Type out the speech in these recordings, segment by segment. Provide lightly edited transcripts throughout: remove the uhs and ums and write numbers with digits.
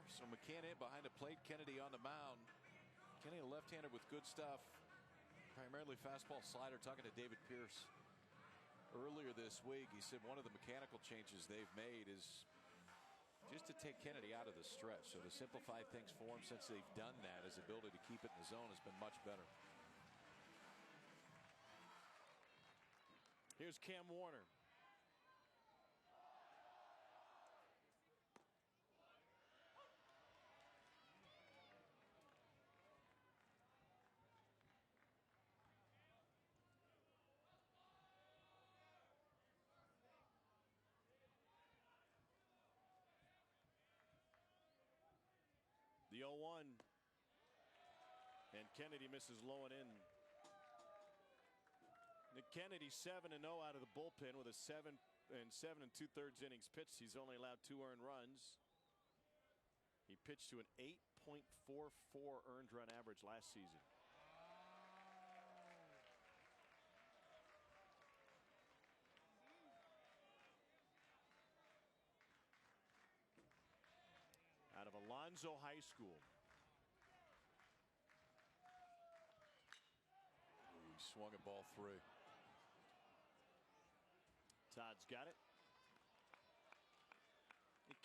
So McCann in behind the plate, Kennedy on the mound. Kennedy, a left-hander with good stuff, primarily fastball slider. Talking to David Pierce earlier this week, he said one of the mechanical changes they've made is just to take Kennedy out of the stretch. So to simplify things for him, since they've done that, his ability to keep it in the zone has been much better. Here's Cam Warner. The 0-1, and Kennedy misses low and in. Nick Kennedy 7-0 out of the bullpen with a 7 2/3 innings pitched. He's only allowed 2 earned runs. He pitched to an 8.44 earned run average last season. Out of Alonzo High School. Ooh, he swung at ball 3. Todd's got it.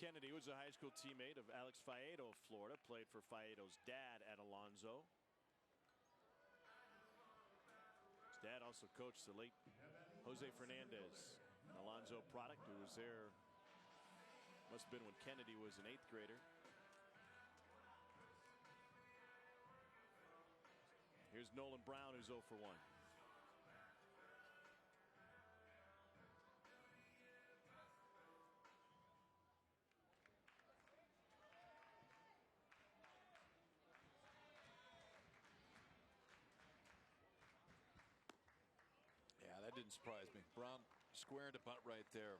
Kennedy was a high school teammate of Alex Faedo of Florida. Played for Faedo's dad at Alonzo. His dad also coached the late Jose Fernandez, an Alonzo product, who was there. Must have been when Kennedy was an 8th grader. Here's Nolan Brown, who's 0 for 1. Yeah, that didn't surprise me. Brown squaring to bunt right there.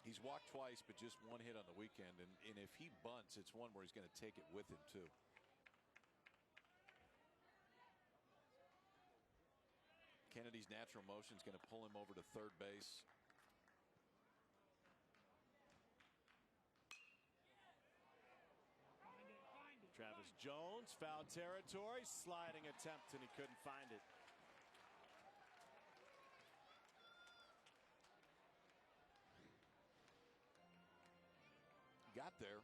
He's walked twice, but just 1 hit on the weekend. And if he bunts, it's one where he's going to take it with him, too. Kennedy's natural motion is going to pull him over to third base. Travis Jones, foul territory, sliding attempt, and he couldn't find it. Got there.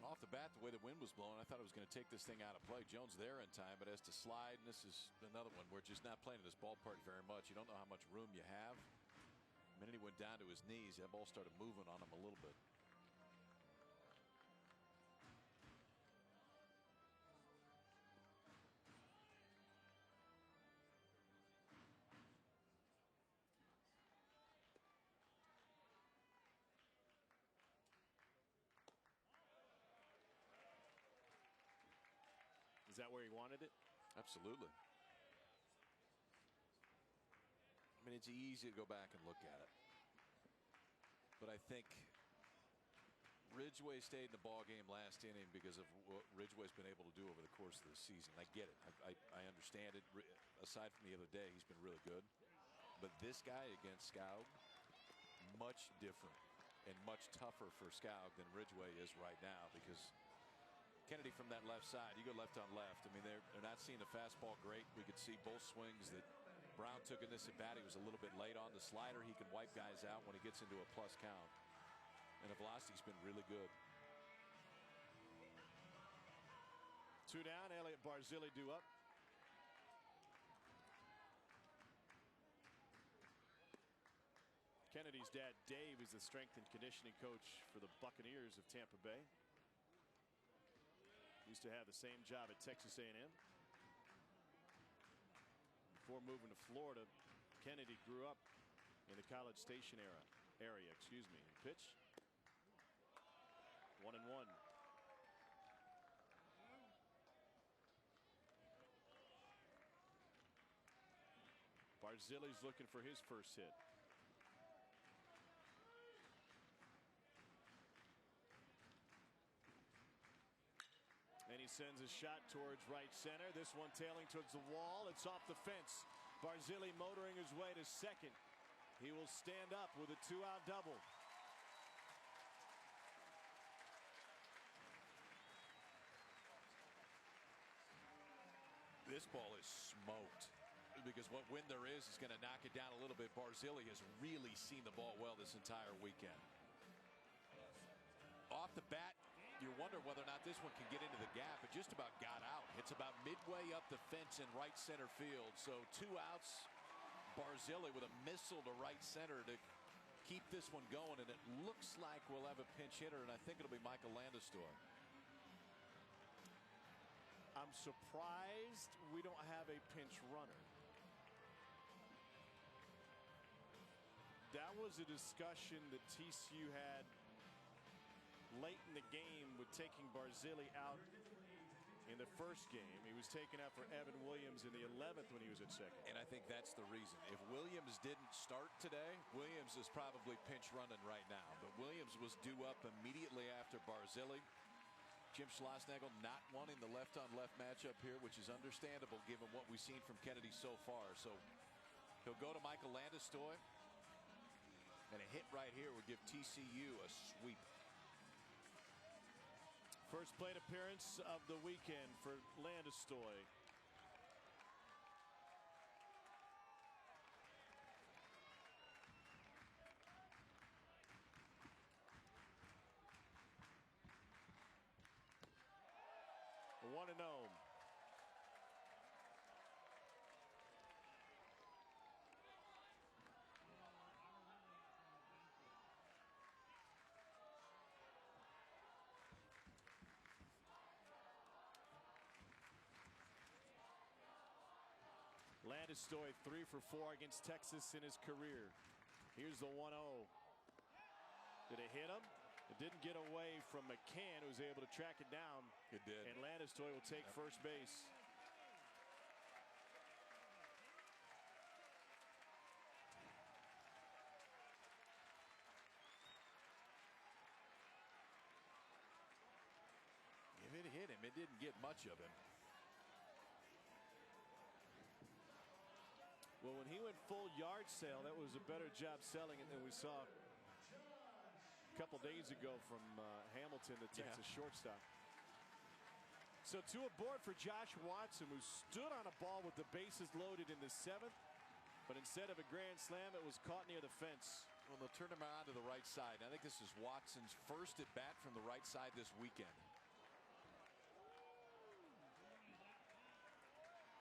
Off the bat, the way the wind was blowing, I thought it was going to take this thing out of play. Jones there in time, but has to slide, and this is another one. We're just not playing in this ballpark very much. You don't know how much room you have. The minute he went down to his knees, that ball started moving on him a little bit. Is that where he wanted it? Absolutely. I mean, it's easy to go back and look at it, but I think Ridgway stayed in the ball game last inning because of what Ridgway's been able to do over the course of the season. I get it. I understand it. Aside from the other day, he's been really good. But this guy against Scoug, much different and much tougher for Scoug than Ridgway is right now, because Kennedy from that left side, you go left on left. I mean, they're not seeing the fastball great. We could see both swings that Brown took in this at bat. He was a little bit late on the slider. He can wipe guys out when he gets into a plus count. And the velocity's been really good. 2 down. Elliot Barzilli due up. Kennedy's dad, Dave, is the strength and conditioning coach for the Buccaneers of Tampa Bay. Used to have the same job at Texas A&M. Before moving to Florida, Kennedy grew up in the College Station area. Excuse me. Pitch. 1-1. Barzilli's looking for his first hit. And he sends a shot towards right center. This one tailing towards the wall. It's off the fence. Barzilli motoring his way to second. He will stand up with a 2-out double. this ball is smoked because what wind there is going to knock it down a little bit. Barzilli has really seen the ball well this entire weekend. Off the bat, you wonder whether or not this one can get into the gap. It just about got out. It's about midway up the fence in right center field. So 2 outs. Barzilli with a missile to right center to keep this one going, and it looks like we'll have a pinch hitter, and I think it'll be Michael Landestor. I'm surprised we don't have a pinch runner. That was a discussion that TCU had late in the game with taking Barzilli out in the first game. He was taken out for Evan Williams in the 11th when he was at second. And I think that's the reason. If Williams didn't start today, Williams is probably pinch running right now. But Williams was due up immediately after Barzilli. Jim Schlossnagle not wanting the left-on-left matchup here, which is understandable given what we've seen from Kennedy so far. So he'll go to Michael Landestor. And a hit right here would give TCU a sweep. First plate appearance of the weekend for Landestor. The 1-0. Landestor 3 for 4 against Texas in his career. Here's the 1-0. Did it hit him? It didn't get away from McCann, who was able to track it down. It did. And Landestor will take first base. If it hit him, it didn't get much of him. Well, when he went full yard sale, that was a better job selling it than we saw a couple days ago from Hamilton, the Texas shortstop. So 2 aboard for Josh Watson, who stood on a ball with the bases loaded in the 7th, but instead of a grand slam, it was caught near the fence. Well, they'll turn him around to the right side. I think this is Watson's first at bat from the right side this weekend.